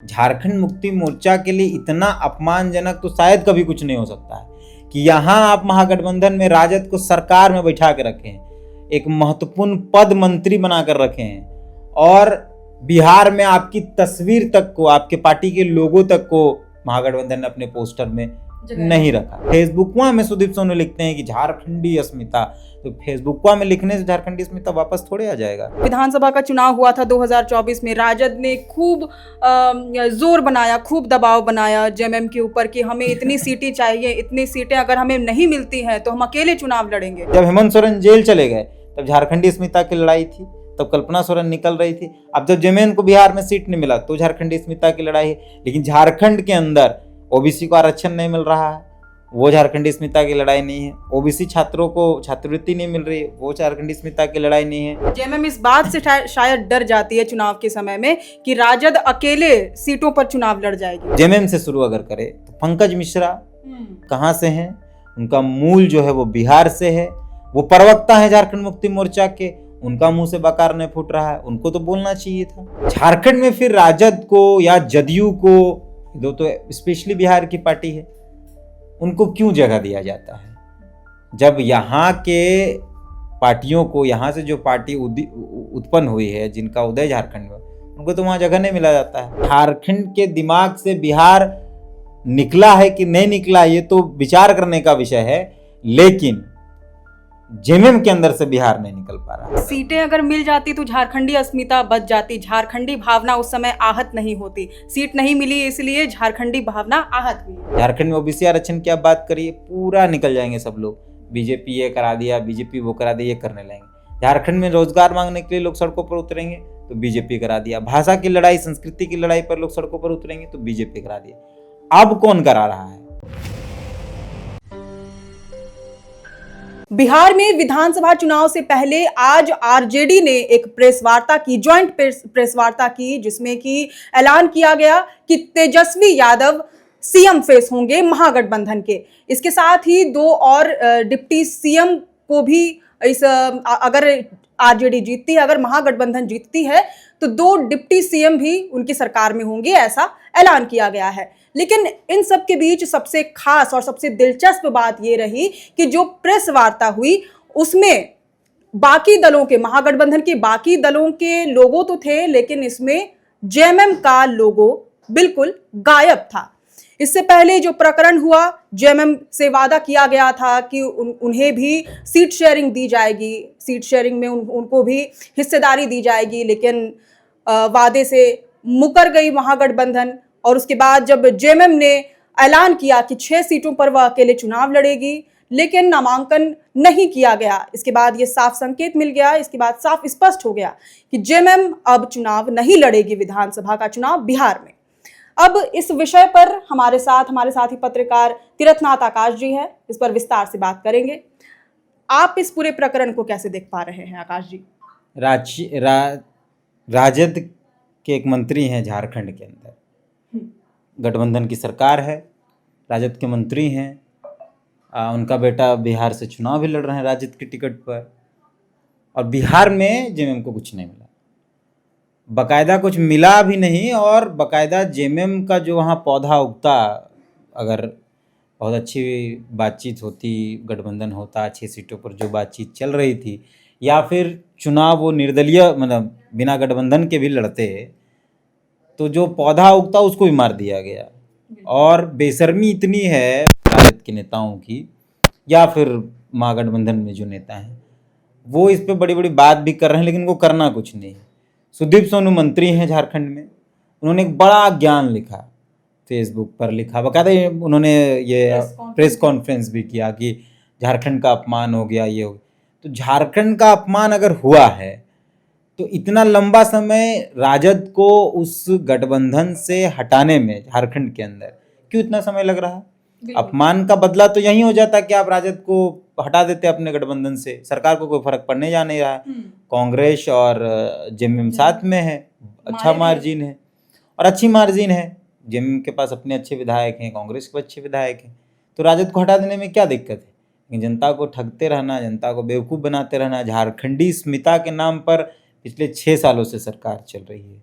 झारखंड मुक्ति मोर्चा के लिए इतना अपमानजनक तो शायद कभी कुछ नहीं हो सकता है कि यहाँ आप महागठबंधन में राजद को सरकार में बैठा के रखे हैं, एक महत्वपूर्ण पद मंत्री बनाकर रखे हैं और बिहार में आपकी तस्वीर तक को, आपके पार्टी के लोगों तक को महागठबंधन ने अपने पोस्टर में नहीं रखा। फेसबुकवा में सुदीप सोनू लिखते हैं कि झारखंडी अस्मिता, तो फेसबुकवा में लिखने से झारखंडी अस्मिता वापस थोड़े आ जाएगा। विधानसभा का चुनाव हुआ था 2024 में, राजद ने खूब जोर बनाया, खूब दबाव बनाया जेएमएम के ऊपर कि हमें इतनी सीटें चाहिए, इतनी सीटें अगर हमें नहीं मिलती हैं तो हम अकेले चुनाव लड़ेंगे। जब हेमंत सोरेन जेल चले गए तब झारखंडी अस्मिता की लड़ाई थी, तब कल्पना सोरेन निकल रही थी। अब जब जेएमएम को बिहार में सीट नहीं मिला तो झारखंडी अस्मिता की लड़ाई है। लेकिन झारखंड के अंदर ओबीसी को आरक्षण नहीं मिल रहा है, वो झारखंडी अस्मिता की लड़ाई नहीं है। ओबीसी छात्रों को छात्रवृत्ति नहीं मिल रही है, वो झारखंडी अस्मिता की लड़ाई नहीं है। जेएमएम इस बात से शायद डर जाती है चुनाव के समय में कि राजद अकेले सीटों पर चुनाव लड़ जाएगी। जेएमएम से शुरू अगर करे तो पंकज मिश्रा कहाँ से हैं? उनका मूल जो है वो बिहार से है, वो प्रवक्ता है झारखंड मुक्ति मोर्चा के, उनका मुंह से बकार नहीं फूट रहा है, उनको तो बोलना चाहिए था। झारखंड में फिर राजद को या जदयू को, दो तो स्पेशली बिहार की पार्टी है, उनको क्यों जगह दिया जाता है? जब यहाँ के पार्टियों को, यहाँ से जो पार्टी उत्पन्न हुई है, जिनका उदय झारखंड में, उनको तो वहाँ जगह नहीं मिला जाता है। झारखंड के दिमाग से बिहार निकला है कि नहीं निकला ये तो विचार करने का विषय है, लेकिन जेएमएम के अंदर से बिहार नहीं निकल पा रहा। सीटें अगर मिल जाती तो झारखंडी अस्मिता बच जाती, झारखंडी भावना उस समय आहत नहीं होती। सीट नहीं मिली इसलिए झारखंडी भावना आहत हुई। झारखंड में ओबीसी आरक्षण की आप बात करिए, पूरा निकल जाएंगे सब लोग। बीजेपी ये करा दिया, बीजेपी वो करा दिया, ये करने लगेंगे। झारखंड में रोजगार मांगने के लिए लोग सड़कों पर उतरेंगे तो बीजेपी करा दिया। भाषा की लड़ाई, संस्कृति की लड़ाई पर लोग सड़कों पर उतरेंगे तो बीजेपी करा दिया। अब कौन करा रहा है? बिहार में विधानसभा चुनाव से पहले आज आरजेडी ने एक प्रेस वार्ता की, ज्वाइंट प्रेस वार्ता की, जिसमें कि ऐलान किया गया कि तेजस्वी यादव सीएम फेस होंगे महागठबंधन के। इसके साथ ही दो और डिप्टी सीएम को भी इस, अगर आरजेडी जीतती है, अगर महागठबंधन जीतती है तो दो डिप्टी सीएम भी उनकी सरकार में होंगे, ऐसा ऐलान किया गया है। लेकिन इन सब के बीच सबसे खास और सबसे दिलचस्प बात यह रही कि जो प्रेस वार्ता हुई उसमें बाकी दलों के, महागठबंधन के बाकी दलों के लोगो तो थे, लेकिन इसमें जेएमएम का लोगो बिल्कुल गायब था। इससे पहले जो प्रकरण हुआ, जेएमएम से वादा किया गया था कि उन्हें भी सीट शेयरिंग दी जाएगी, सीट शेयरिंग में उनको भी हिस्सेदारी दी जाएगी, लेकिन वादे से मुकर गई महागठबंधन। और उसके बाद जब जेएमएम ने ऐलान किया कि 6 सीटों पर वह अकेले चुनाव लड़ेगी, लेकिन नामांकन नहीं किया गया, इसके बाद ये साफ संकेत मिल गया, इसके बाद साफ स्पष्ट हो गया कि जेएमएम अब चुनाव नहीं लड़ेगी, विधानसभा का चुनाव बिहार में। अब इस विषय पर हमारे साथ ही पत्रकार तीर्थनाथ आकाश जी है, इस पर विस्तार से बात करेंगे। आप इस पूरे प्रकरण को कैसे देख पा रहे हैं आकाश जी? राजद के एक मंत्री हैं झारखंड के अंदर, गठबंधन की सरकार है, राजद के मंत्री हैं, उनका बेटा बिहार से चुनाव भी लड़ रहे हैं राजद की टिकट पर, और बिहार में जेएमएम को कुछ नहीं मिला, बकायदा कुछ मिला भी नहीं। और बकायदा जेएमएम का जो वहाँ पौधा उगता, अगर बहुत अच्छी बातचीत होती, गठबंधन होता, 6 सीटों पर जो बातचीत चल रही थी, या फिर चुनाव वो निर्दलीय, मतलब बिना गठबंधन के भी लड़ते, तो जो पौधा उगता उसको भी मार दिया गया। और बेशर्मी इतनी है राजद के नेताओं की, या फिर महागठबंधन में जो नेता हैं वो इस पे बड़ी बड़ी बात भी कर रहे हैं, लेकिन वो करना कुछ नहीं। सुदीप सोनू मंत्री हैं झारखंड में, उन्होंने एक बड़ा ज्ञान लिखा, फेसबुक पर लिखा, बकायदा उन्होंने ये प्रेस कॉन्फ्रेंस भी किया कि झारखंड का अपमान हो गया, ये हो गया। तो झारखंड का अपमान अगर हुआ है तो इतना लंबा समय राजद को उस गठबंधन से हटाने में झारखंड के अंदर क्यों इतना समय लग रहा है? अपमान का बदला तो यही हो जाता कि आप राजद को हटा देते अपने गठबंधन से, सरकार को कोई फर्क पड़ने जा नहीं रहा है। कांग्रेस और जेएमएम साथ में है, अच्छा मार्जिन है, और अच्छी मार्जिन है। जेएमएम के पास अपने अच्छे विधायक हैं, कांग्रेस के अच्छे विधायक हैं, तो राजद को हटा देने में क्या दिक्कत है? लेकिन जनता को ठगते रहना, जनता को बेवकूफ़ बनाते रहना, झारखंडी अस्मिता के नाम पर पिछले 6 सालों से सरकार चल रही है।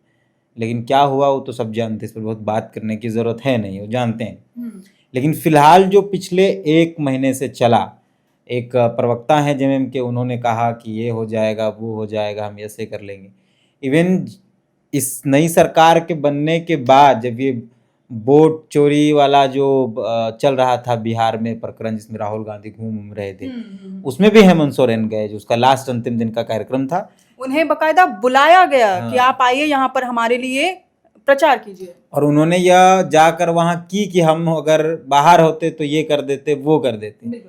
लेकिन क्या हुआ वो तो सब जानते हैं, इस पर बहुत बात करने की ज़रूरत है नहीं, वो जानते हैं। लेकिन फिलहाल जो पिछले 1 महीने से चला, एक प्रवक्ता हैं जेएमएम के, उन्होंने कहा कि ये हो जाएगा, वो हो जाएगा, हम ऐसे कर लेंगे। इवन इस नई सरकार के बनने के बाद जब ये वोट चोरी वाला जो चल रहा था बिहार में प्रकरण, जिसमें राहुल गांधी घूम रहे थे, उसमें भी हेमंत सोरेन गए, जो उसका लास्ट अंतिम दिन का कार्यक्रम था। उन्हें बकायदा बुलाया गया कि आप आइए यहाँ पर हमारे लिए प्रचार कीजिए, और उन्होंने यह जाकर वहां की कि हम अगर बाहर होते तो ये कर देते, वो कर देते।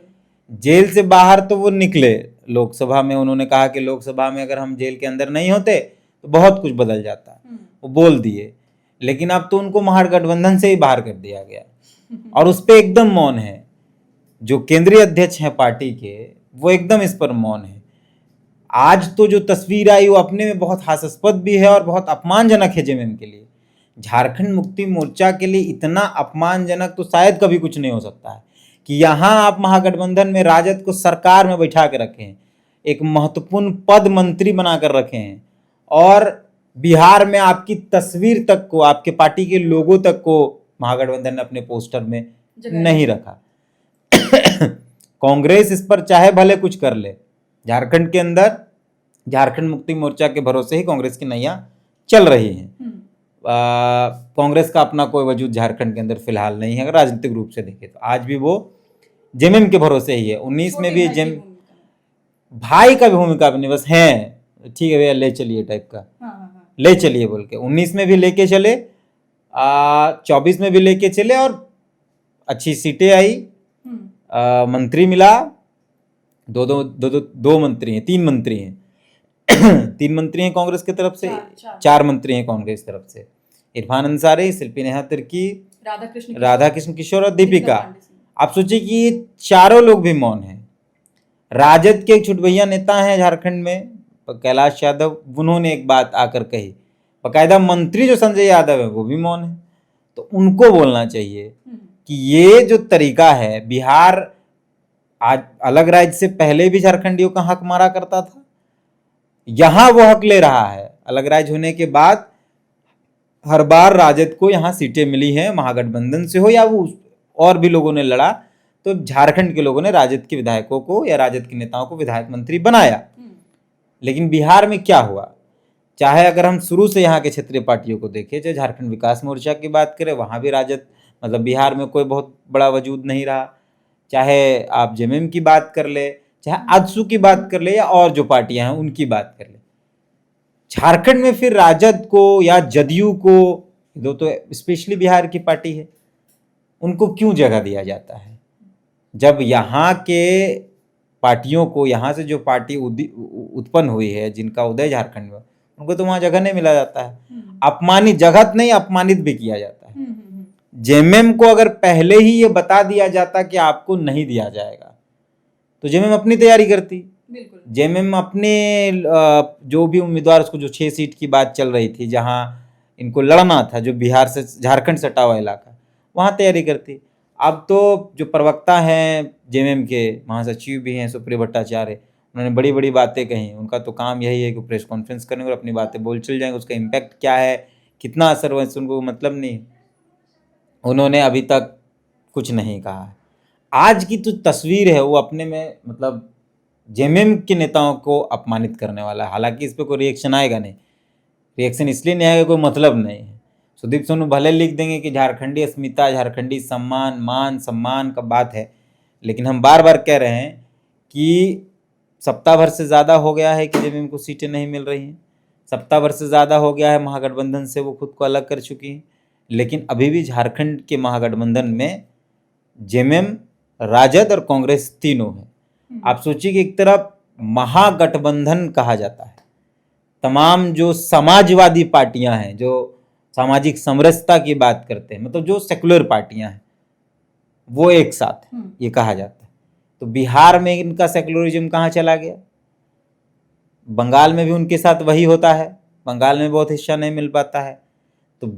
जेल से बाहर तो वो निकले, लोकसभा में उन्होंने कहा कि लोकसभा में अगर हम जेल के अंदर नहीं होते तो बहुत कुछ बदल जाता, वो बोल दिए। लेकिन अब तो उनको महागठबंधन से ही बाहर कर दिया गया, और उस पर एकदम मौन है। जो केंद्रीय अध्यक्ष हैं पार्टी के, वो एकदम इस पर मौन है। आज तो जो तस्वीर आई वो अपने में बहुत हास्यास्पद भी है और बहुत अपमानजनक है जेएमएम के लिए। झारखंड मुक्ति मोर्चा के लिए इतना अपमानजनक तो शायद कभी कुछ नहीं हो सकता है कि यहाँ आप महागठबंधन में राजद को सरकार में बैठा के रखे हैं, एक महत्वपूर्ण पद मंत्री बनाकर रखे हैं, और बिहार में आपकी तस्वीर तक को, आपके पार्टी के लोगों तक को महागठबंधन ने अपने पोस्टर में नहीं रखा। कांग्रेस इस पर चाहे भले कुछ कर ले, झारखंड के अंदर झारखंड मुक्ति मोर्चा के भरोसे ही कांग्रेस की नैया चल रही है। कांग्रेस का अपना कोई वजूद झारखंड के अंदर फिलहाल नहीं है, अगर राजनीतिक रूप से देखें तो। आज भी वो जेएमएम के भरोसे ही है। 19 में भी जेएम भाई का भी भूमिका भी नहीं, बस है ठीक है भैया ले चलिए टाइप का, ले चलिए बोल के 19 में भी लेके चले, 24 में भी लेके चले, और अच्छी सीटें आई, मंत्री मिला, दो मंत्री हैं, 3 मंत्री हैं। 3 मंत्री हैं कांग्रेस की तरफ से, 4 मंत्री हैं कांग्रेस की तरफ से, इरफान अंसारी, शिल्पी नेहा तिर्की, राधा कृष्ण किशोर और दीपिका। आप सोचिए कि ये चारों लोग भी मौन हैं। राजद के एक छुटभैया नेता हैं झारखंड में, कैलाश यादव, उन्होंने एक बात आकर कही, बाकायदा मंत्री जो संजय यादव है वो भी मौन है। तो उनको बोलना चाहिए कि ये जो तरीका है, बिहार आज अलग राज्य से पहले भी झारखंडियों का हक मारा करता था, यहाँ वो हक ले रहा है। अलग राज्य होने के बाद हर बार राजद को यहाँ सीटें मिली हैं, महागठबंधन से हो या वो और भी लोगों ने लड़ा, तो झारखंड के लोगों ने राजद के विधायकों को या राजद के नेताओं को विधायक मंत्री बनाया। लेकिन बिहार में क्या हुआ, चाहे अगर हम शुरू से यहाँ के क्षेत्रीय पार्टियों को देखें, चाहे झारखंड विकास मोर्चा की बात करें, वहाँ भी राजद मतलब बिहार में कोई बहुत बड़ा वजूद नहीं रहा। चाहे आप जेएमएम की बात कर ले, चाहे आजसू की बात कर ले, या और जो पार्टियां हैं उनकी बात कर ले, झारखंड में फिर राजद को या जदयू को, दो तो स्पेशली बिहार की पार्टी है, उनको क्यों जगह दिया जाता है? जब यहाँ के पार्टियों को, यहाँ से जो पार्टी उत्पन्न हुई है, जिनका उदय झारखंड में, उनको तो वहाँ जगह नहीं मिला जाता है। अपमानित, जगह नहीं अपमानित भी किया जाता है। जेएमएम को अगर पहले ही ये बता दिया जाता कि आपको नहीं दिया जाएगा, तो जेएमएम अपनी तैयारी करती। जेएमएम अपने जो भी उम्मीदवार, उसको जो 6 सीट की बात चल रही थी, जहां इनको लड़ना था, जो बिहार से झारखंड सटा हुआ इलाका, वहां तैयारी करती। अब तो जो प्रवक्ता हैं जेएमएम के, महासचिव भी हैं सुप्रिय भट्टाचार्य, उन्होंने बड़ी बड़ी बातें कही। उनका तो काम यही है कि प्रेस कॉन्फ्रेंस करेंगे और अपनी बातें बोल चल जाएंगे। उसका इम्पैक्ट क्या है, कितना असर हुआ, इससे उनको मतलब नहीं। उन्होंने अभी तक कुछ नहीं कहा है। आज की तो तस्वीर है वो अपने में मतलब जेएमएम के नेताओं को अपमानित करने वाला है। हालांकि इस पर कोई रिएक्शन आएगा नहीं, रिएक्शन इसलिए नहीं आएगा, कोई मतलब नहीं है। सुदीप सोनू भले लिख देंगे कि झारखंडी अस्मिता, झारखंडी सम्मान, मान सम्मान का बात है, लेकिन हम बार बार कह रहे हैं कि सप्ताह भर से ज़्यादा हो गया है कि जेएमएम को सीटें नहीं मिल रही हैं। सप्ताह भर से ज़्यादा हो गया है महागठबंधन से वो खुद को अलग कर चुकी हैं, लेकिन अभी भी झारखंड के महागठबंधन में जेएमएम, राजद और कांग्रेस तीनों हैं। आप सोचिए कि एक तरफ महागठबंधन कहा जाता है, तमाम जो समाजवादी पार्टियां हैं, जो सामाजिक समरसता की बात करते हैं, मतलब जो सेकुलर पार्टियां हैं, वो एक साथ है, ये कहा जाता है। तो बिहार में इनका सेकुलरिज्म कहाँ चला गया? बंगाल में भी उनके साथ वही होता है, बंगाल में बहुत हिस्सा नहीं मिल पाता है। तो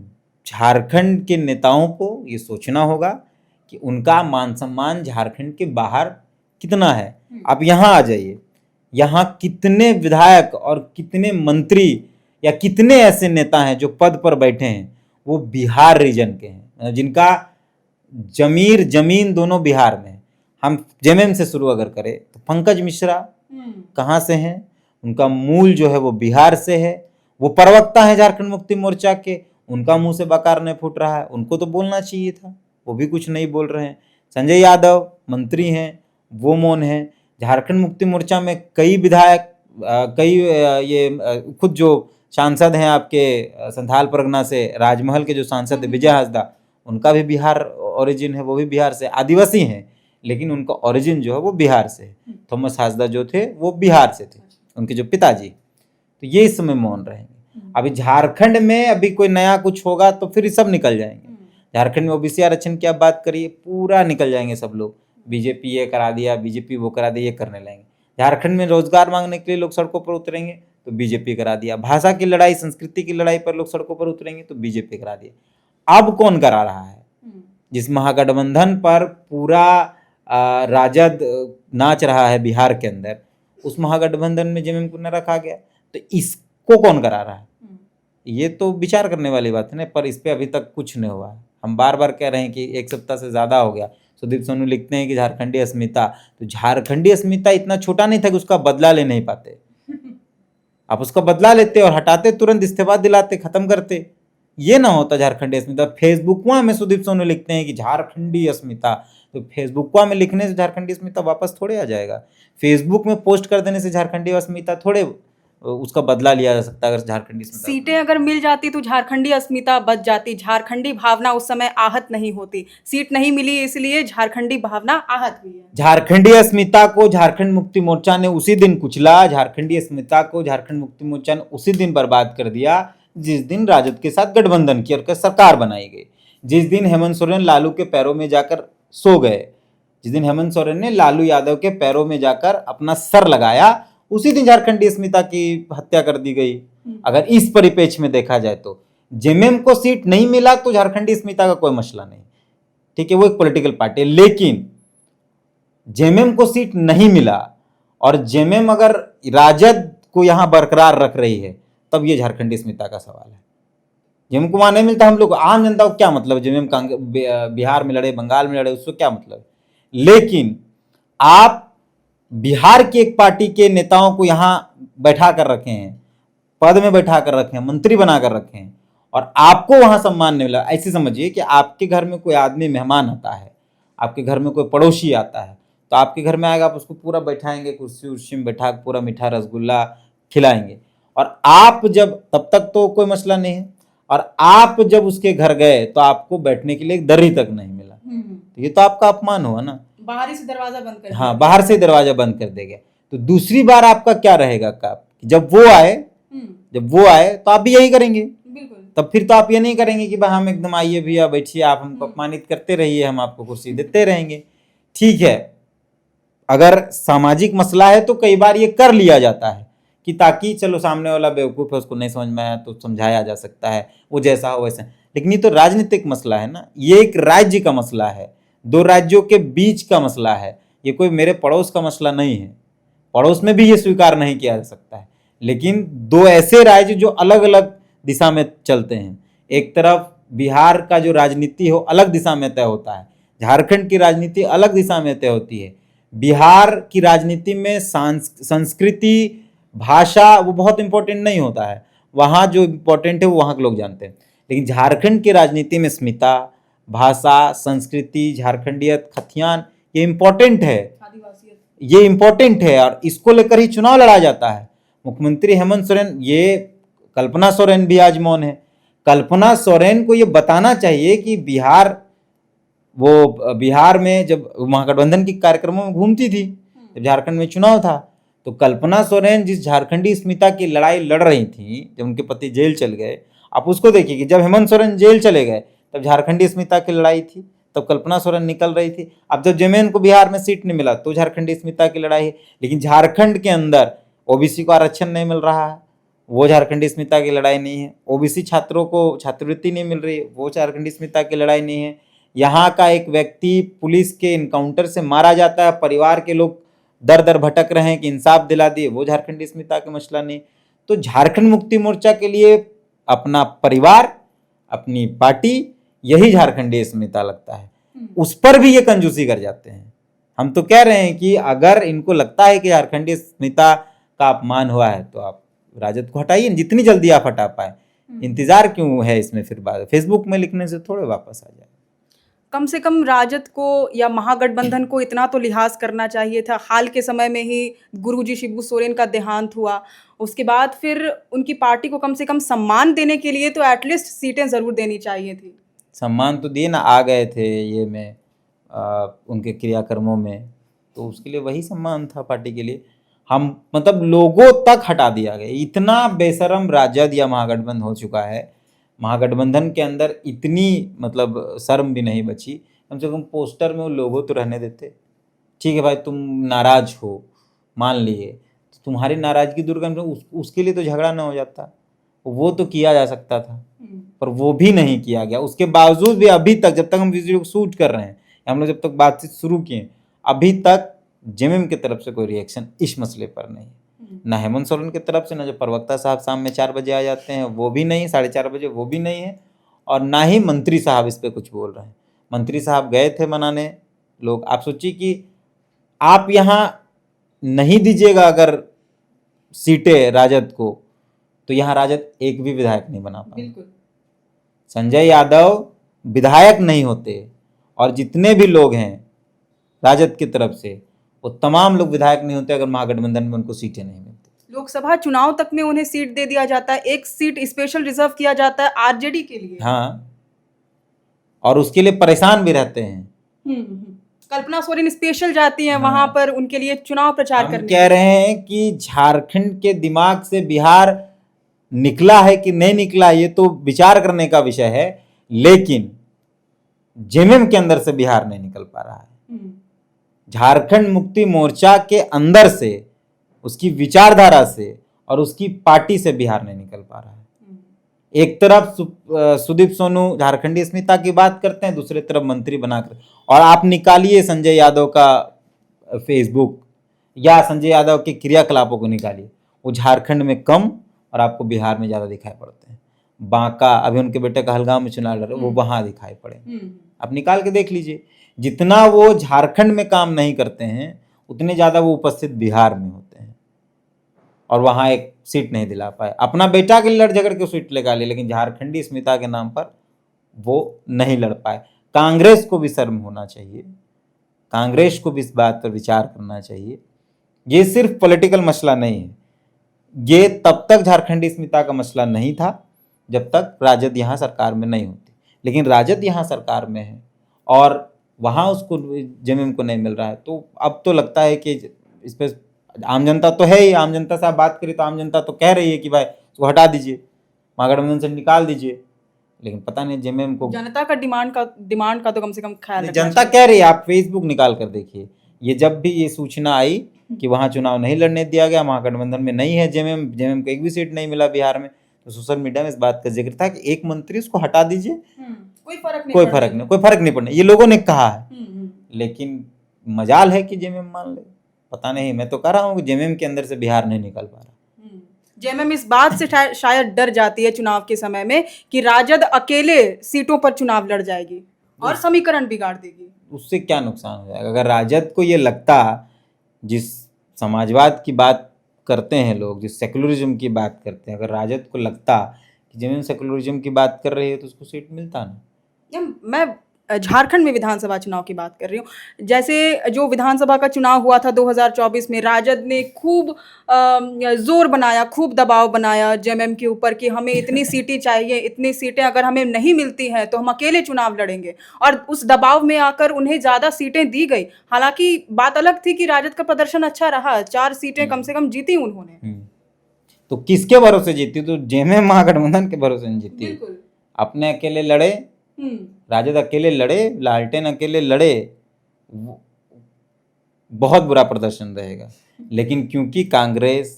झारखंड के नेताओं को ये सोचना होगा कि उनका मान सम्मान झारखंड के बाहर कितना है। आप यहाँ आ जाइए, यहाँ कितने विधायक और कितने मंत्री या कितने ऐसे नेता हैं जो पद पर बैठे हैं वो बिहार रीजन के हैं, जिनका जमीन दोनों बिहार में है। हम जेएमएम से शुरू अगर करें तो पंकज मिश्रा कहाँ से हैं, उनका मूल जो है वो बिहार से है, वो प्रवक्ता है झारखंड मुक्ति मोर्चा के, उनका मुंह से बकार नहीं फूट रहा है, उनको तो बोलना चाहिए था, वो भी कुछ नहीं बोल रहे हैं। संजय यादव मंत्री हैं, वो मौन हैं। झारखंड मुक्ति मोर्चा में कई विधायक खुद जो सांसद हैं आपके संथाल परगना से, राजमहल के जो सांसद है विजय हासदा, उनका भी बिहार ओरिजिन है, वो भी बिहार से, आदिवासी हैं लेकिन उनका ओरिजिन जो है वो बिहार से है। थॉमस हासदा जो थे वो बिहार से थे, उनके जो पिताजी। तो ये इस समय मौन रहेंगे। अभी झारखंड में अभी कोई नया कुछ होगा तो फिर सब निकल जाएंगे। झारखंड में ओबीसी आरक्षण की आप बात करिए, पूरा निकल जाएंगे सब लोग। बीजेपी ये करा दिया, बीजेपी वो करा दिया, ये करने लगेंगे। झारखंड में रोजगार मांगने के लिए लोग सड़कों पर उतरेंगे तो बीजेपी करा दिया। भाषा की लड़ाई, संस्कृति की लड़ाई पर लोग सड़कों पर उतरेंगे तो बीजेपी करा दिया। अब कौन करा रहा है? जिस महागठबंधन पर पूरा राजद नाच रहा है बिहार के अंदर, उस महागठबंधन में जेएमएम को न रखा गया, तो इसको कौन करा रहा है? ये तो विचार करने वाली बात है ना, पर इस पे अभी तक कुछ नहीं हुआ है। हम बार बार कह रहे हैं कि एक सप्ताह से ज़्यादा हो गया। सुदीप सोनू लिखते हैं कि झारखंडी अस्मिता, तो झारखंडी अस्मिता इतना छोटा नहीं था कि उसका बदला ले नहीं पाते। आप उसका बदला लेते और हटाते, तुरंत इस्तीफा दिलाते, खत्म करते, ये ना होता झारखंडी अस्मिता। फेसबुकवा में सुदीप सोनू लिखते हैं कि झारखंडी अस्मिता, तो फेसबुकवा में लिखने से झारखंडी अस्मिता वापस थोड़े आ जाएगा। फेसबुक में पोस्ट कर देने से झारखंडी अस्मिता थोड़े उसका बदला लिया जा सकता है। अगर झारखंडी सीटें अगर मिल जाती तो झारखंडी अस्मिता बच जाती, झारखंडी भावना उस समय आहत नहीं होती। सीट नहीं मिली इसलिए झारखंडी भावना आहत हुई है। झारखंडी अस्मिता को झारखंड मुक्ति मोर्चा ने उसी दिन कुचला, झारखंडी अस्मिता को झारखंड मुक्ति मोर्चा ने उसी दिन बर्बाद कर दिया जिस दिन राजद के साथ गठबंधन की और सरकार बनाई गई। जिस दिन हेमंत सोरेन लालू के पैरों में जाकर सो गए, जिस दिन हेमंत सोरेन ने लालू यादव के पैरों में जाकर अपना सर लगाया, उसी दिन झारखंडी अस्मिता की हत्या कर दी गई। अगर इस परिप्रेक्ष्य में देखा जाए तो जेएमएम को सीट नहीं मिला तो झारखंडी अस्मिता का कोई मसला नहीं, ठीक है, वो एक पॉलिटिकल पार्टी है। लेकिन जेएमएम को सीट नहीं मिला और जेएमएम अगर राजद को यहां बरकरार रख रही है, तब ये झारखंडी अस्मिता का सवाल है। जेएमएम को वहां नहीं मिलता, हम लोग आम जनता को क्या मतलब, जेएमएम बिहार में लड़े, बंगाल में लड़े, उसको क्या मतलब। लेकिन आप बिहार की एक पार्टी के नेताओं को यहां बैठा कर रखे हैं, पद में बैठा कर रखे हैं, मंत्री बना कर रखे हैं, और आपको वहां सम्मान नहीं मिला। ऐसे समझिए कि आपके घर में कोई आदमी मेहमान आता है, आपके घर में कोई पड़ोसी आता है, तो आपके घर में आएगा, आप उसको पूरा बैठाएंगे, कुर्सी उर्सी में बैठा पूरा मीठा रसगुल्ला खिलाएंगे, और आप जब, तब तक तो कोई मसला नहीं है, और आप जब उसके घर गए तो आपको बैठने के लिए एक दर्री तक नहीं मिला, तो ये तो आपका अपमान हुआ ना। बाहर से दरवाजा बंद कर, हाँ, बाहर से दरवाजा बंद कर देगा। तो दूसरी बार आपका क्या रहेगा का, जब वो आए तो आप भी यही करेंगे। तब फिर तो आप ये नहीं करेंगे कि भाई हम एकदम आइए भैया बैठिए, आप हमको अपमानित करते रहिए, हम आपको कुर्सी देते रहेंगे। ठीक है, अगर सामाजिक मसला है तो कई बार ये कर लिया जाता है कि ताकि चलो सामने वाला बेवकूफ़ है, उसको नहीं समझ में आया तो समझाया जा सकता है, वो जैसा हो वैसा। लेकिन ये तो राजनीतिक मसला है ना, ये एक राज्य का मसला है, दो राज्यों के बीच का मसला है, ये कोई मेरे पड़ोस का मसला नहीं है। पड़ोस में भी ये स्वीकार नहीं किया जा सकता है। लेकिन दो ऐसे राज्य जो अलग अलग दिशा में चलते हैं, एक तरफ बिहार का जो राजनीति हो अलग दिशा में तय होता है, झारखंड की राजनीति अलग दिशा में तय होती है। बिहार की राजनीति में संस्कृति, भाषा वो बहुत इंपॉर्टेंट नहीं होता है, वहाँ जो इम्पोर्टेंट है वो वहाँ के लोग जानते हैं। लेकिन झारखंड की राजनीति में स्मिता, भाषा, संस्कृति, झारखंडियत, खतियान, ये इम्पोर्टेंट है, ये इम्पोर्टेंट है, और इसको लेकर ही चुनाव लड़ा जाता है। मुख्यमंत्री हेमंत सोरेन, ये कल्पना सोरेन भी आज मौन है। कल्पना सोरेन को ये बताना चाहिए कि बिहार में जब महागठबंधन के कार्यक्रमों में घूमती थी, जब झारखंड में चुनाव था, तो कल्पना सोरेन जिस झारखंडी अस्मिता की लड़ाई लड़ रही थी, जब उनके पति जेल चल गए, आप उसको देखिए कि जब हेमंत सोरेन जेल चले गए तब झारखंडी अस्मिता की लड़ाई थी, तब कल्पना सोरेन निकल रही थी। अब जब जेएमएम को बिहार में सीट नहीं मिला तो झारखंडी अस्मिता की लड़ाई है। लेकिन झारखंड के अंदर ओबीसी को आरक्षण नहीं मिल रहा है, वो झारखंडी अस्मिता की लड़ाई नहीं है। ओबीसी छात्रों को छात्रवृत्ति नहीं मिल रही है, वो झारखंडी अस्मिता की लड़ाई नहीं है। यहाँ का एक व्यक्ति पुलिस के इनकाउंटर से मारा जाता है, परिवार के लोग दर दर भटक रहे हैं कि इंसाफ दिला दिए, वो झारखंडी अस्मिता का मसला नहीं। तो झारखंड मुक्ति मोर्चा के लिए अपना परिवार, अपनी पार्टी, यही झारखंडी अस्मिता लगता है। उस पर भी ये कंजूसी कर जाते हैं। हम तो कह रहे हैं कि अगर इनको लगता है कि झारखंडी अस्मिता का अपमान हुआ है तो आप राजद को हटाइए, जितनी जल्दी आप हटा पाए। इंतजार क्यों है इसमें? फिर बाद फेसबुक में लिखने से थोड़े वापस आ जाए। कम से कम राजद को या महागठबंधन को इतना तो लिहाज करना चाहिए था। हाल के समय में ही गुरुजी शिबू सोरेन का देहांत हुआ, उसके बाद फिर उनकी पार्टी को कम से कम सम्मान देने के लिए तो एटलीस्ट सीटें ज़रूर देनी चाहिए थी। सम्मान तो दिए ना, आ गए थे ये में उनके क्रियाकर्मों में, तो उसके लिए वही सम्मान था पार्टी के लिए। हम मतलब लोगों तक हटा दिया गया। इतना बेशरम राजद या महागठबंधन हो चुका है, महागठबंधन के अंदर इतनी मतलब शर्म भी नहीं बची। कम से कम पोस्टर में वो लोगो तो रहने देते। ठीक है भाई, तुम नाराज हो, मान लिए, तो तुम्हारी नाराजगी दूर करने उसके लिए तो झगड़ा ना हो जाता, वो तो किया जा सकता था, पर वो भी नहीं किया गया। उसके बावजूद भी अभी तक, जब तक हम वीडियो को शूट कर रहे हैं, हम लोग जब तक बातचीत शुरू किए, अभी तक जेएमएम की तरफ से कोई रिएक्शन इस मसले पर नहीं। ना हेमंत सोरेन की तरफ से, ना जो प्रवक्ता साहब शाम में 4 बजे आ जाते हैं वो भी नहीं, 4:30 बजे वो भी नहीं है, और ना ही मंत्री साहब इस पर कुछ बोल रहे हैं। मंत्री साहब गए थे मनाने लोग। आप सोचिए कि आप यहाँ नहीं दीजिएगा अगर सीटें राजद को, तो यहाँ राजद एक भी विधायक नहीं बना पाए। संजय यादव विधायक नहीं होते, और जितने भी लोग हैं राजद की तरफ से वो तमाम लोग विधायक नहीं होते अगर महागठबंधन में उनको सीटें नहीं मिलती। लोकसभा चुनाव तक में उन्हें सीट दे दिया जाता है, एक सीट स्पेशल रिजर्व किया जाता है आरजेडी के लिए। हाँ, और उसके लिए परेशान भी रहते हैं। कल्पना सोरेन स्पेशल जाती हैं वहां पर उनके लिए चुनाव प्रचार करने। कह रहे हैं कि झारखंड के दिमाग से बिहार निकला है कि नहीं निकला ये तो विचार करने का विषय है, लेकिन जेएमएम के अंदर से बिहार नहीं निकल पा रहा है। झारखंड मुक्ति मोर्चा के अंदर से, उसकी विचारधारा से और उसकी पार्टी से बिहार नहीं निकल पा रहा है। एक तरफ सुदीप सोनू झारखंडी अस्मिता की बात करते हैं, दूसरी तरफ मंत्री बनाकर, और आप निकालिए संजय यादव का फेसबुक या संजय यादव के क्रियाकलापों को निकालिए, वो झारखंड में कम और आपको बिहार में ज़्यादा दिखाई पड़ते हैं। बांका, अभी उनके बेटे कहलगांव में चुनाव लड़ रहे, वो वहाँ दिखाई पड़े। आप निकाल के देख लीजिए, जितना वो झारखंड में काम नहीं करते हैं उतने ज़्यादा वो उपस्थित बिहार में होते हैं, और वहाँ एक सीट नहीं दिला पाए। अपना बेटा के लिए लड़ झगड़ के सीट लगा ली, लेकिन झारखंडी अस्मिता के नाम पर वो नहीं लड़ पाए। कांग्रेस को भी शर्म होना चाहिए, कांग्रेस को भी इस बात पर विचार करना चाहिए। ये सिर्फ पॉलिटिकल मसला नहीं है, ये तब तक झारखंडी अस्मिता का मसला नहीं था जब तक राजद यहाँ सरकार में नहीं होती, लेकिन राजद यहाँ सरकार में है और वहाँ उसको जेएमएम को नहीं मिल रहा है, तो अब तो लगता है कि इस पर आम जनता तो है ही। आम जनता से आप बात करें तो आम जनता तो कह रही है कि भाई उसको हटा दीजिए, महागठबंधन से निकाल दीजिए, लेकिन पता नहीं जेएमएम को। जनता का डिमांड का तो कम से कम ख्याल रखना जनता कह रही है। आप फेसबुक निकाल कर देखिए, ये जब भी ये सूचना आई कि वहाँ चुनाव नहीं लड़ने दिया गया, महागठबंधन में नहीं है जेएमएम को एक भी सीट नहीं मिला बिहार में, तो सोशल मीडिया में इस बात का जिक्र था कि एक मंत्री उसको हटा दीजिए, कोई फर्क नहीं पड़ना, ये लोगों ने कहा है। लेकिन मजाल है कि जेएमएम मान ले, पता नहीं। मैं तो कह रहा हूँ कि जेएमएम के अंदर से बिहार नहीं निकल पा रहा। जेएमएम इस बात से शायद डर जाती है चुनाव के समय में कि राजद अकेले सीटों पर चुनाव लड़ जाएगी और समीकरण बिगाड़ देगी। उससे क्या नुकसान हो जाएगा? अगर राजद को ये लगता, जिस समाजवाद की बात करते हैं लोग, जिस सेकुलरिज्म की बात करते हैं, अगर राजद को लगता कि जेएमएम सेकुलरिज्म की बात कर रही है तो उसको सीट मिलता ना। मैं झारखंड में विधानसभा चुनाव की बात कर रही हूँ। जैसे जो विधानसभा का चुनाव हुआ था 2024 में, राजद ने खूब जोर बनाया, खूब दबाव बनाया जेएमएम के ऊपर कि हमें इतनी सीटें चाहिए, इतनी सीटें अगर हमें नहीं मिलती हैं तो हम अकेले चुनाव लड़ेंगे, और उस दबाव में आकर उन्हें ज़्यादा सीटें दी गई। हालांकि बात अलग थी कि राजद का प्रदर्शन अच्छा रहा, 4 सीटें कम से कम जीती उन्होंने। तो किसके भरोसे जीती? तो जेएमएम महागठबंधन के भरोसे नहीं जीती, अपने अकेले लड़े, राजद अकेले लड़े, लालटेन अकेले लड़े, बहुत बुरा प्रदर्शन रहेगा। लेकिन क्योंकि कांग्रेस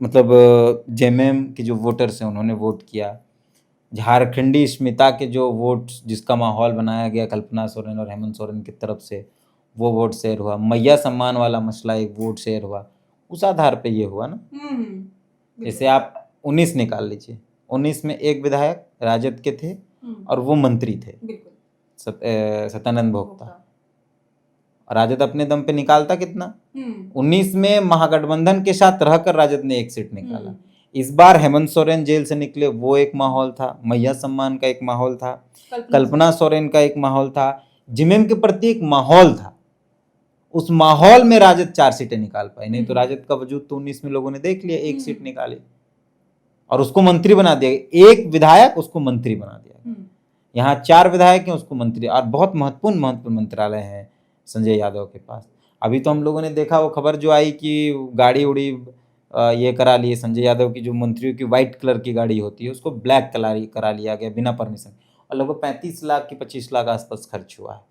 मतलब जेएमएम के जो वोटर्स हैं उन्होंने वोट किया, झारखंडी अस्मिता के जो वोट, जिसका माहौल बनाया गया कल्पना सोरेन और हेमंत सोरेन की तरफ से, वो वोट शेयर हुआ। मैया सम्मान वाला मसला एक वोट शेयर हुआ, उस आधार पे ये हुआ ना। जैसे आप 19 निकाल लीजिए, 19 में एक विधायक राजद के थे और वो मंत्री थे, सत्यानंद भोक्ता। और राजद अपने दम पे निकालता कितना? 19 में महागठबंधन के साथ रहकर राजद ने एक सीट निकाला। इस बार हेमंत सोरेन जेल से निकले, वो एक माहौल था, मैया सम्मान का एक माहौल था, कल्पना सोरेन का एक माहौल था, जिमेम के प्रति एक माहौल था। उस माहौल में राजद 4 सीटें निकाल पाई, नहीं तो राजद का वजूद तो 19 में लोगों ने देख लिया, एक सीट निकाली और उसको मंत्री बना दिया, एक विधायक उसको मंत्री बना दिया। यहाँ 4 विधायक हैं, उसको मंत्री, और बहुत महत्वपूर्ण मंत्रालय है संजय यादव के पास। अभी तो हम लोगों ने देखा वो खबर जो आई कि गाड़ी उड़ी ये करा लिए संजय यादव की, जो मंत्रियों की व्हाइट कलर की गाड़ी होती है उसको ब्लैक करा लिया गया बिना परमिशन, और लगभग 35 लाख की 25 लाख आसपास खर्च हुआ है।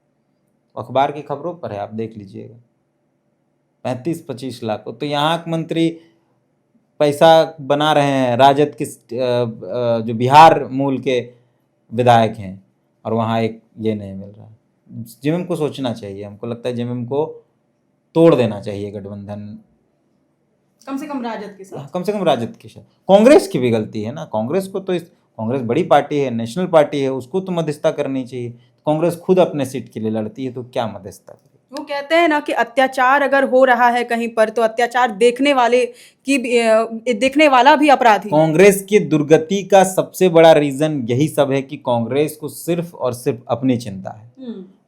अखबार की खबरों पर है, आप देख लीजिएगा, 35-25 लाख। तो यहाँ के मंत्री पैसा बना रहे हैं, राजद के जो बिहार मूल के विधायक हैं, और वहाँ एक ये नहीं मिल रहा है। जेएमएम को सोचना चाहिए, हमको लगता है जेएमएम को तोड़ देना चाहिए गठबंधन, कम से कम राजद के साथ, कम से कम राजद के साथ। कांग्रेस की भी गलती है ना, कांग्रेस को तो कांग्रेस बड़ी पार्टी है, नेशनल पार्टी है, उसको तो मध्यस्थता करनी चाहिए। कांग्रेस खुद अपने सीट के लिए लड़ती है, तो क्या मध्यस्थता करे? वो कहते हैं ना कि अत्याचार अगर हो रहा है कहीं पर तो अत्याचार देखने वाला भी अपराधी। कांग्रेस की दुर्गति का सबसे बड़ा रीजन यही सब है कि कांग्रेस को सिर्फ और सिर्फ अपनी चिंता है,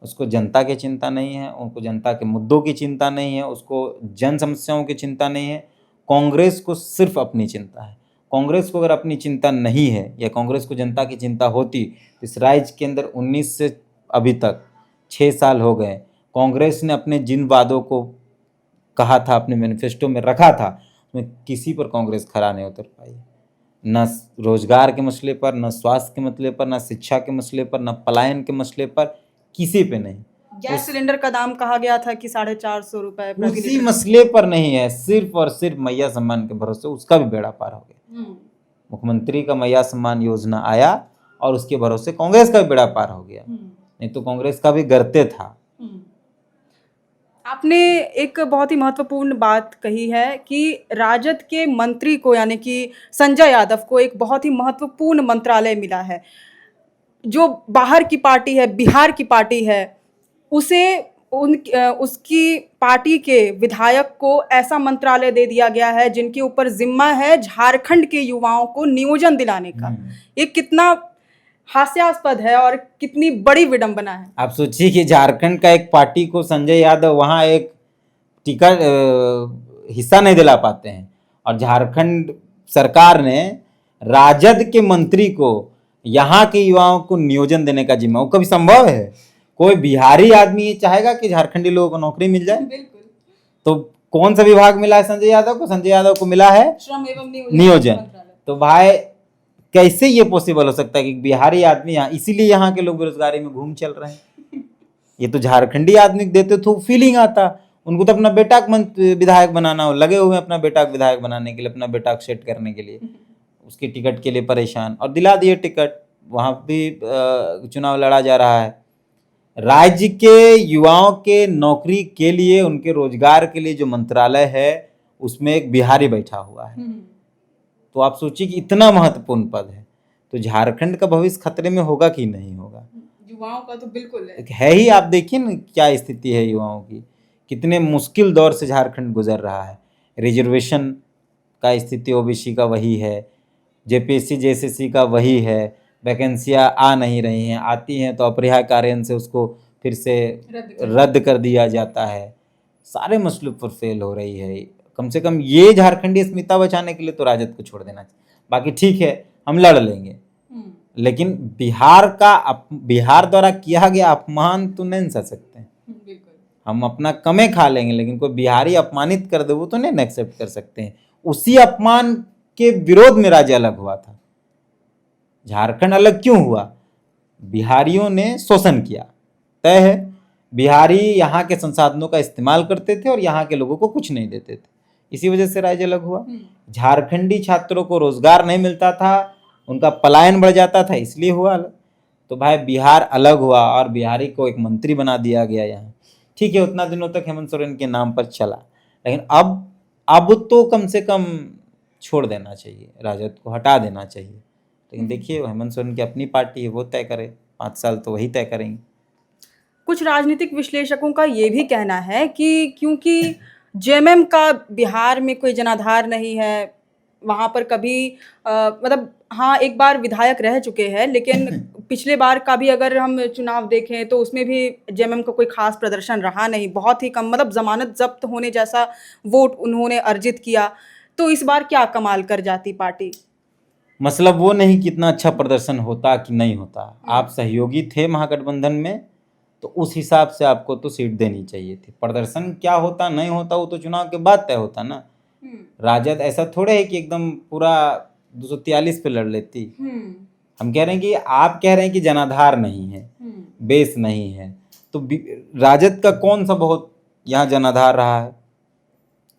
उसको जनता की चिंता नहीं है, उनको जनता के मुद्दों की चिंता नहीं है, उसको जन समस्याओं की चिंता नहीं है। कांग्रेस को सिर्फ अपनी चिंता है। कांग्रेस को अगर अपनी चिंता नहीं है या कांग्रेस को जनता की चिंता होती तो इस राज्य के अंदर 19 से अभी तक 6 साल हो गए, कांग्रेस ने अपने जिन वादों को कहा था, अपने मैनिफेस्टो में रखा था, उसमें किसी पर कांग्रेस खरा नहीं उतर पाई। न रोजगार के मसले पर, न स्वास्थ्य के मसले पर, न शिक्षा के मसले पर, न पलायन के मसले पर, किसी पे नहीं। गैस सिलेंडर का दाम कहा गया था कि 450 रुपए प्रति उसी मसले पर नहीं है, सिर्फ और सिर्फ मैया सम्मान के भरोसे उसका भी बेड़ा पार हो गया। मुख्यमंत्री का मैया सम्मान योजना आया और उसके भरोसे कांग्रेस का भी बेड़ा पार हो गया, नहीं तो कांग्रेस का भी गर्ते था। आपने एक बहुत ही महत्वपूर्ण बात कही है कि राजद के मंत्री को यानी कि संजय यादव को एक बहुत ही महत्वपूर्ण मंत्रालय मिला है। जो बाहर की पार्टी है, बिहार की पार्टी है, उसकी पार्टी के विधायक को ऐसा मंत्रालय दे दिया गया है जिनके ऊपर जिम्मा है झारखंड के युवाओं को नियोजन दिलाने का। ये कितना हास्यास्पद है और कितनी बड़ी विडंबना है। आप सोचिए कि झारखंड का एक पार्टी को संजय यादव वहाँ एक टिकट हिस्सा नहीं दिला पाते हैं, और झारखंड सरकार ने राजद के मंत्री को यहाँ के युवाओं को नियोजन देने का जिम्मा। वो कभी संभव है? कोई बिहारी आदमी चाहेगा कि झारखंडी लोगों को नौकरी मिल जाए? बिल्कुल। तो कौन सा विभाग मिला है संजय यादव को? संजय यादव को मिला है श्रम एवं नियोजन। तो भाई कैसे ये पॉसिबल हो सकता है कि बिहारी आदमी यहाँ, इसीलिए यहाँ के लोग बेरोजगारी में घूम चल रहे हैं। ये तो झारखंडी आदमी देते तो फीलिंग आता, उनको तो अपना बेटा विधायक बनाना हो, लगे हुए अपना बेटा विधायक बनाने के लिए, अपना बेटा सेट करने के लिए, उसकी टिकट के लिए परेशान, और दिला दिए टिकट। वहाँ भी चुनाव लड़ा जा रहा है। राज्य के युवाओं के नौकरी के लिए, उनके रोजगार के लिए जो मंत्रालय है उसमें एक बिहारी बैठा हुआ है। तो आप सोचिए कि इतना महत्वपूर्ण पद है, तो झारखंड का भविष्य खतरे में होगा कि नहीं होगा? युवाओं का तो बिल्कुल है ही। आप देखिए ना क्या स्थिति है युवाओं की, कितने मुश्किल दौर से झारखंड गुजर रहा है। रिजर्वेशन का स्थिति ओबीसी का वही है, जेपीएससी जेएसएससी का वही है, वैकेंसियाँ आ नहीं रही हैं, आती हैं तो अपरिहार्य कारण से उसको फिर से रद्द कर दिया जाता है। सारे मसलों पर फेल हो रही है। कम से कम ये झारखंडी अस्मिता बचाने के लिए तो राजद को छोड़ देना चाहिए। बाकी ठीक है, हम लड़ लेंगे, लेकिन बिहार द्वारा किया गया अपमान तो नहीं सह सकते हैं। हम अपना कमे खा लेंगे, लेकिन कोई बिहारी अपमानित कर दे वो तो नहीं एक्सेप्ट कर सकते हैं। उसी अपमान के विरोध में राज्य अलग हुआ था। झारखंड अलग क्यों हुआ? बिहारियों ने शोषण किया, तय है। बिहारी यहाँ के संसाधनों का इस्तेमाल करते थे और यहाँ के लोगों को कुछ नहीं देते थे, इसी वजह से राज्य अलग हुआ। झारखंडी छात्रों को रोजगार नहीं मिलता था, उनका पलायन बढ़ जाता था, इसलिए हुआ अलग। तो भाई बिहार अलग हुआ और बिहारी को एक मंत्री बना दिया गया यहाँ। ठीक है, उतना दिनों तक हेमंत सोरेन के नाम पर चला, लेकिन अब तो कम से कम छोड़ देना चाहिए, राजद को हटा देना चाहिए। लेकिन देखिए हेमंत सोरेन की अपनी पार्टी है, वो तय करे, 5 साल तो वही तय करेंगे। कुछ राजनीतिक विश्लेषकों का ये भी कहना है कि क्योंकि जेएमएम का बिहार में कोई जनाधार नहीं है, वहाँ पर कभी मतलब हाँ, एक बार विधायक रह चुके हैं, लेकिन पिछले बार का भी अगर हम चुनाव देखें तो उसमें भी जेएमएम का कोई खास प्रदर्शन रहा नहीं, बहुत ही कम, मतलब ज़मानत ज़ब्त होने जैसा वोट उन्होंने अर्जित किया। तो इस बार क्या कमाल कर जाती पार्टी? मतलब वो नहीं कितना अच्छा प्रदर्शन होता कि नहीं होता, आप सहयोगी थे महागठबंधन में, तो उस हिसाब से आपको तो सीट देनी चाहिए थी। प्रदर्शन क्या होता नहीं होता वो तो चुनाव के बाद तय होता ना। राजद ऐसा थोड़े है कि एकदम पूरा 243 पे लड़ लेती। हम कह रहे हैं कि आप कह रहे हैं कि जनाधार नहीं है, बेस नहीं है, तो राजद का कौन सा बहुत यहाँ जनाधार रहा है?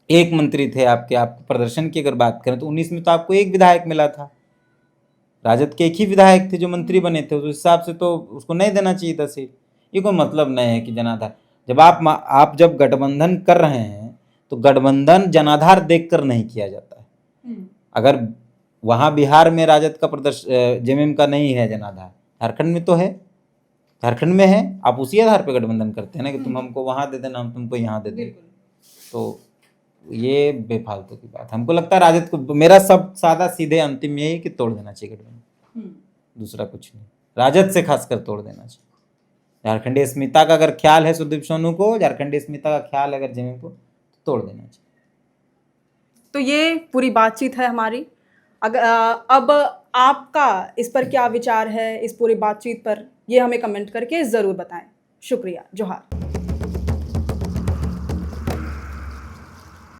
एक मंत्री थे आपके, आप प्रदर्शन की अगर बात करें तो 19 में तो आपको एक विधायक मिला था, राजद के एक ही विधायक थे जो मंत्री बने थे, उस हिसाब से तो उसको नहीं देना चाहिए था सीट। ये कोई मतलब नहीं है कि जनाधार, जब आप जब गठबंधन कर रहे हैं तो गठबंधन जनाधार देखकर नहीं किया जाता है। अगर वहाँ बिहार में राजद का प्रदर्शन जेएमएम का नहीं है जनाधार, झारखंड में तो है, झारखंड में है, आप उसी आधार पर गठबंधन करते हैं ना कि तुम हमको वहाँ दे देना, हम तुमको यहाँ दे दें। तो ये बेफालतू की बात। हमको लगता है राजद को, मेरा सब सादा सीधे अंतिम यही कि तोड़ देना चाहिए गठबंधन, दूसरा कुछ नहीं, राजद से खासकर तोड़ देना चाहिए। झारखंडी अस्मिता का अगर ख्याल है सुदीप सोनू को, झारखंडी अस्मिता का ख्याल है अगर जेएमएम को, तो तोड़ देना चाहिए। तो ये पूरी बातचीत है हमारी। अब आपका इस पर क्या विचार है, इस पूरी बातचीत पर, ये हमें कमेंट करके ज़रूर बताएं। शुक्रिया, जोहार।